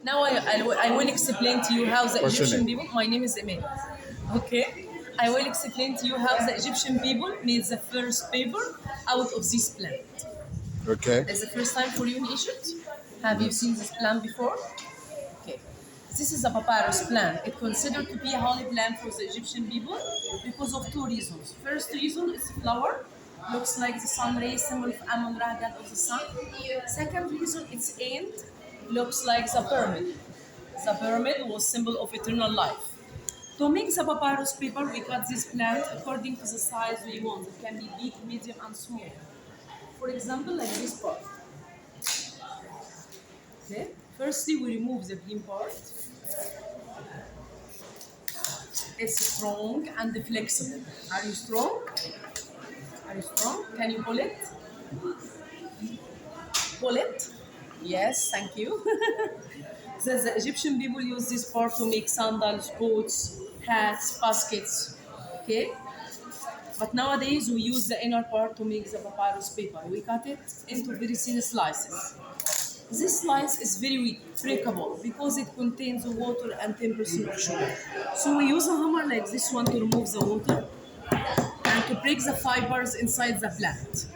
Now I will explain to you how the What's your Egyptian name? people. My name is Eman. Okay. I will explain to you how the Egyptian people made the first paper out of this plant. Okay. It's the first time for you in Egypt. Have you seen this plant before? Okay. This is a papyrus plant. It's considered to be a holy plant for the Egyptian people because of two reasons. First reason, it's a flower. Looks like the sun rays, symbol of Amun Ra, god of the sun. Second reason, its end looks like the pyramid. The pyramid was symbol of eternal life. To make the papyrus paper, we cut this plant according to the size we want. It can be big, medium, and small. For example, like this part. Okay. Firstly, we remove the green part. It's strong and flexible. Are you strong? Are you strong? Can you pull it? Pull it? Yes, thank you. The Egyptian people use this part to make sandals, boots, hats, baskets. Okay? But nowadays we use the inner part to make the papyrus paper. We cut it into very thin slices. This slice is very weak, breakable, because it contains water and 10% of sugar. So we use a hammer like this one to remove the water and to break the fibers inside the plant.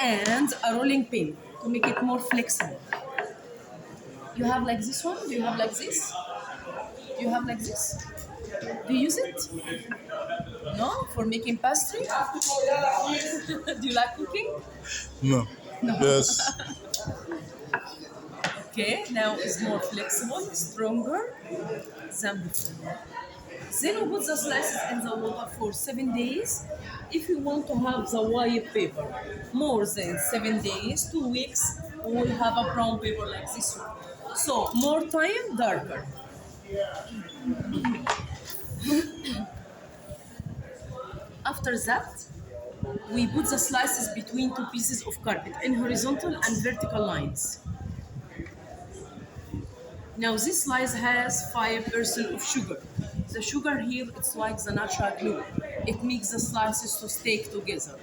And a rolling pin to make it more flexible. You have like this one? Do you have like this? Do you have like this? Do you use it? No? For making pastry? Do you like cooking? No. No. Yes. Okay, now it's more flexible, stronger than before. Then we put the slices in the water for 7 days. If you want to have the white paper more than 7 days, 2 weeks, we will have a brown paper like this one. So more time, darker. After that, we put the slices between two pieces of carpet in horizontal and vertical lines. Now this slice has 5% of sugar. The sugar here, it's like the natural glue. It makes the slices to stick together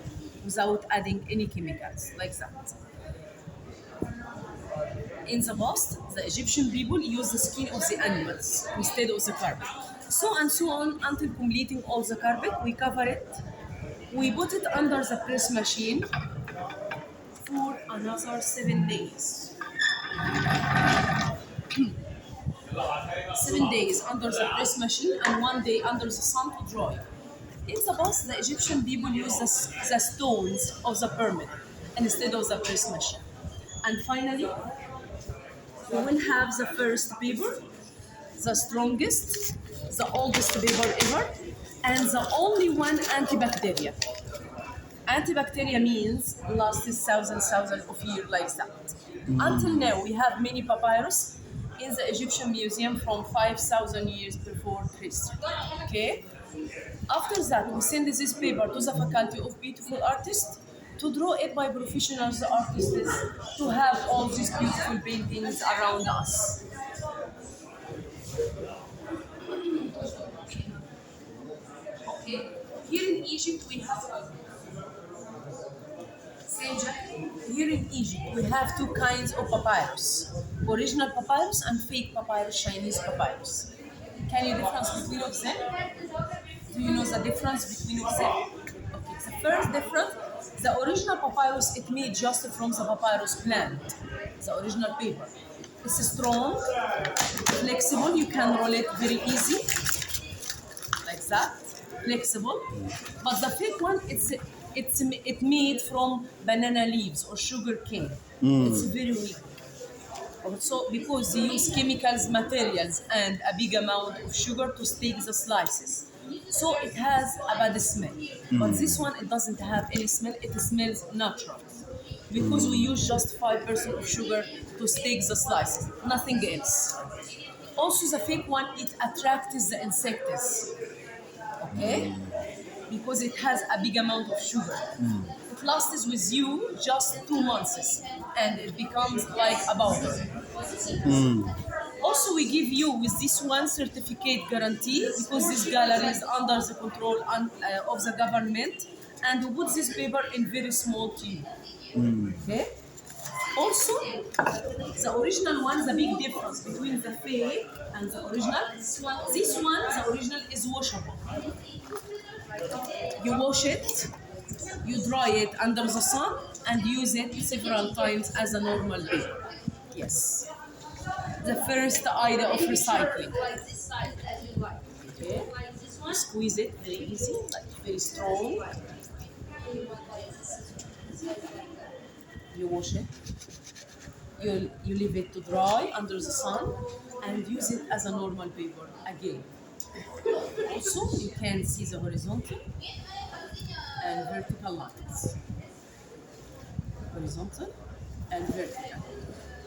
without adding any chemicals, like that. In the past, the Egyptian people used the skin of the animals instead of the carpet. So and so on until completing all the carpet, we cover it. We put it under the press machine for another 7 days. 7 days under the press machine and 1 day under the sun to dry. In the past, the Egyptian people used the stones of the pyramid instead of the press machine. And finally, we will have the first paper, the strongest, the oldest paper ever, and the only one antibacterial. Antibacterial means lasts thousands of years like that. Until now, we have many papyrus in the Egyptian museum from 5,000 years before Christ. Okay? After that, we send this paper to the faculty of beautiful artists to draw it by professional artists to have all these beautiful paintings around us. Okay, here in Egypt we have here in Egypt we have two kinds of papyrus: original papyrus and fake papyrus, Chinese papyrus. Can you difference between of them? Do you know the difference between of them? Okay, the first difference, the original papyrus it made just from the papyrus plant, the original paper. It's strong, flexible, you can roll it very easy, like that, flexible. But the fake one, it's made from banana leaves or sugar cane. It's very weak. Also, because they use chemicals, materials, and a big amount of sugar to stick the slices. So it has a bad smell. But this one, it doesn't have any smell. It smells natural. Because we use just 5% of sugar to stick the slices, nothing else. Also, the fake one, it attracts the insects. Okay? Because it has a big amount of sugar. It lasts with you just 2 months and it becomes like a powder. Also, we give you with this one certificate guarantee because this gallery is under the control of the government and we put this paper in very small tube. Okay? Also, the original one, the big difference between the fake and the original, this one, the original is washable. You wash it, you dry it under the sun, and use it several times as a normal paper. Yes. The first idea of recycling. Okay. You squeeze it very easy, like very strong. You wash it. You leave it to dry under the sun and use it as a normal paper again. Also, you can see the horizontal and vertical lines. Horizontal and vertical.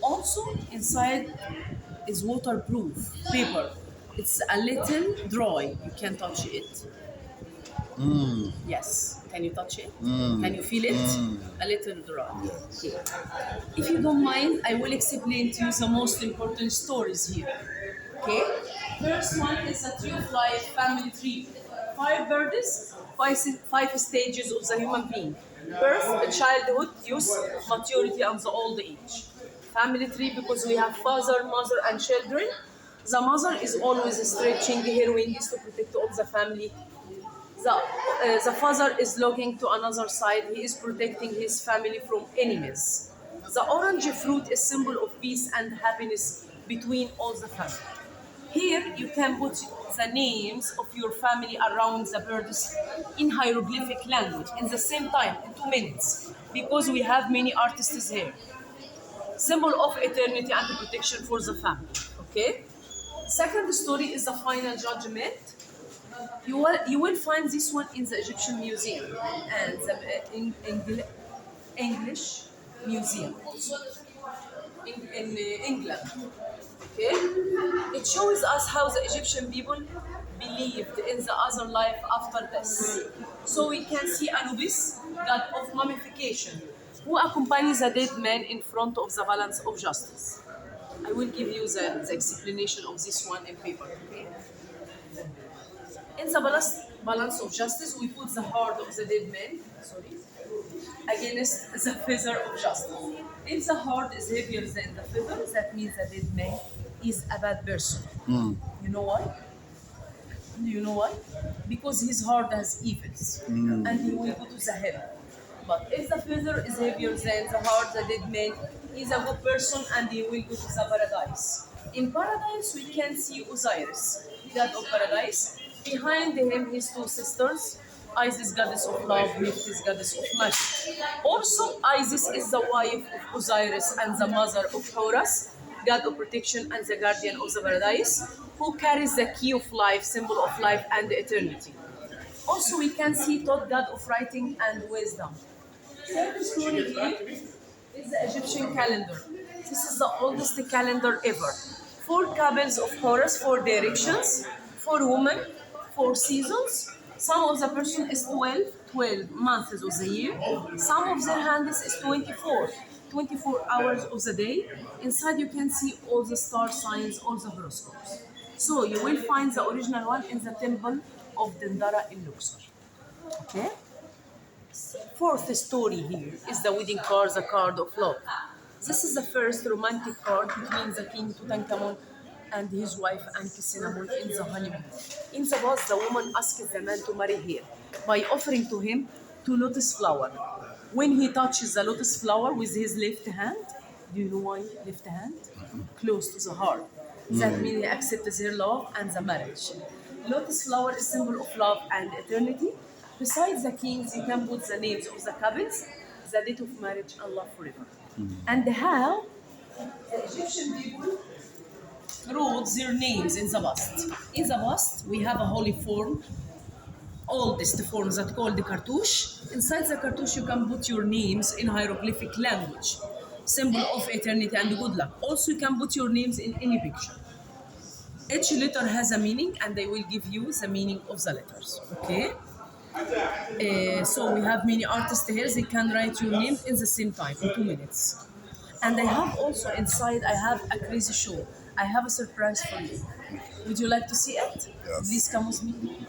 Also, inside is waterproof paper. It's a little dry. You can touch it. Yes. Can you touch it? Can you feel it? A little dry. Yes. Okay. If you don't mind, I will explain to you the most important stories here. Okay? First one is a tree of life family tree. 5 birds, 5 stages of the human being. Birth, childhood, youth, maturity, and the old age. Family tree because we have father, mother, and children. The mother is always stretching her wings to protect all the family. The father is looking to another side. He is protecting his family from enemies. The orange fruit is symbol of peace and happiness between all the family. Here you can put the names of your family around the birds in hieroglyphic language in the same time, in 2 minutes, because we have many artists here. Symbol of eternity and protection for the family. Okay? Second story is the final judgment. You will find this one in the Egyptian Museum and the English Museum also in England. Okay, it shows us how the Egyptian people believed in the other life after death. So we can see Anubis, god of mummification, who accompanies the dead man in front of the balance of justice. I will give you the explanation of this one in paper. Okay? In the balance of justice, we put the heart of the dead man, against the feather of justice. If the heart is heavier than the feather, that means the dead man is a bad person. You know why? Do you know why? Because his heart has evils, and he will go to the hell. But if the feather is heavier than the heart, the dead man is a good person, and he will go to the paradise. In paradise, we can see Osiris, god of paradise. Behind him, his 2 sisters, Isis, goddess of love, Nephthys, goddess of magic. Also, Isis is the wife of Osiris and the mother of Horus, god of protection and the guardian of the paradise, who carries the key of life, symbol of life and eternity. Also, we can see Thoth, god of writing and wisdom. Third story here is the Egyptian calendar. This is the oldest calendar ever. 4 couples of Horus, 4 directions, 4 women, 4 seasons. Some of the person is 12 months of the year. Some of their hands is 24 hours of the day. Inside you can see all the star signs, all the horoscopes. So you will find the original one in the temple of Dendara in Luxor. Okay? Fourth story here is the wedding card, the card of love. This is the first romantic card between the king Tutankhamun and his wife Ankh-Cinnamon in the honeymoon. In the past, the woman asked the man to marry her by offering to him 2 lotus flowers. When he touches the lotus flower with his left hand, do you know why left hand? Close to the heart. That means he accepts her love and the marriage. Lotus flower is symbol of love and eternity. Besides the kings, you can put the names of the couples, the date of marriage, and love forever. And how the Egyptian people wrote their names in the bust. In the bust, we have a holy form, oldest form that called the cartouche. Inside the cartouche, you can put your names in hieroglyphic language, symbol of eternity and good luck. Also, you can put your names in any picture. Each letter has a meaning, and they will give you the meaning of the letters. Okay? So we have many artists here. They can write your name in the same time, in 2 minutes. And I have also inside, I have a crazy show. I have a surprise for you. Would you like to see it? Yes. Please come with me.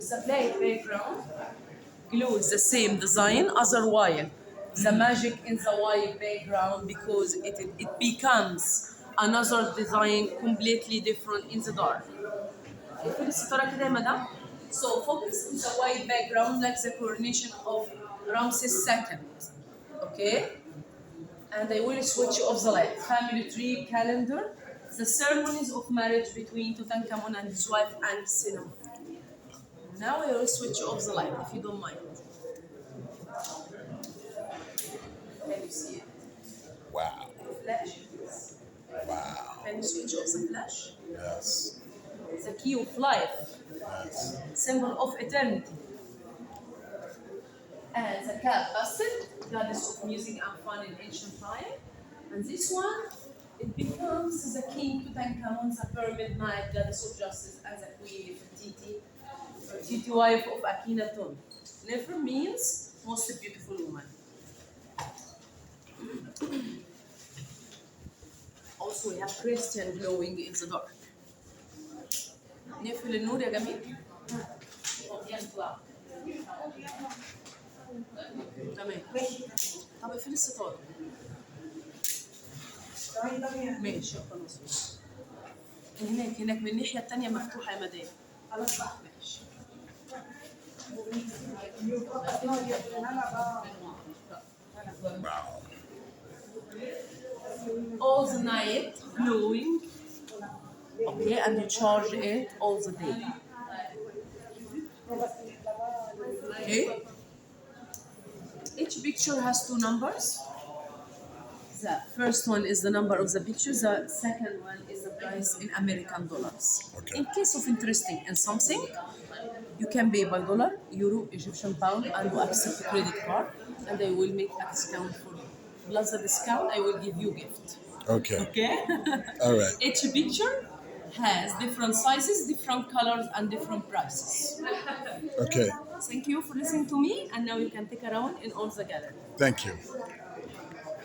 the black background glue is the same design, otherwise the magic in the white background because it becomes another design completely different in the dark. اقفلي الستارة كده يا مدام. So focus on the white background like the coronation of Ramses II. Okay? And I will switch off the light. Family tree calendar. The ceremonies of marriage between Tutankhamun and his wife and Cinnamon. Now I will switch off the light if you don't mind. Can you see it? Wow. Flash. Wow. Can you switch off the flash? Yes. The key of life. Yes. Symbol of eternity. And the cat busted, goddess of music and fun in ancient time. And this one, it becomes the king Tutankhamun, the pyramid knight, goddess of justice, and the queen Titi, wife of Akhenaten. Nefer means most beautiful woman. Also, we have Christian glowing in the dark. نقفل النور يا جميل. يطلع. تمام. طب اقفلي الستارة. ماشي خلاص. هناك من الناحية التانية مفتوحة يا مدام. خلاص بقى ماشي. Wow. All the night glowing. Okay, and you charge it all the day. Okay. Each picture has two numbers. The first one is the number of the picture. The second one is the price in American dollars. Okay. In case of interesting in something, you can pay by dollar, euro, Egyptian pound, and you accept credit card, and they will make a discount for you. Plus the discount, I will give you gift. Okay. Okay. All right. Each picture has different sizes, different colors, and different prices. Okay. Thank you for listening to me, and now you can take around in all the gallery. Thank you.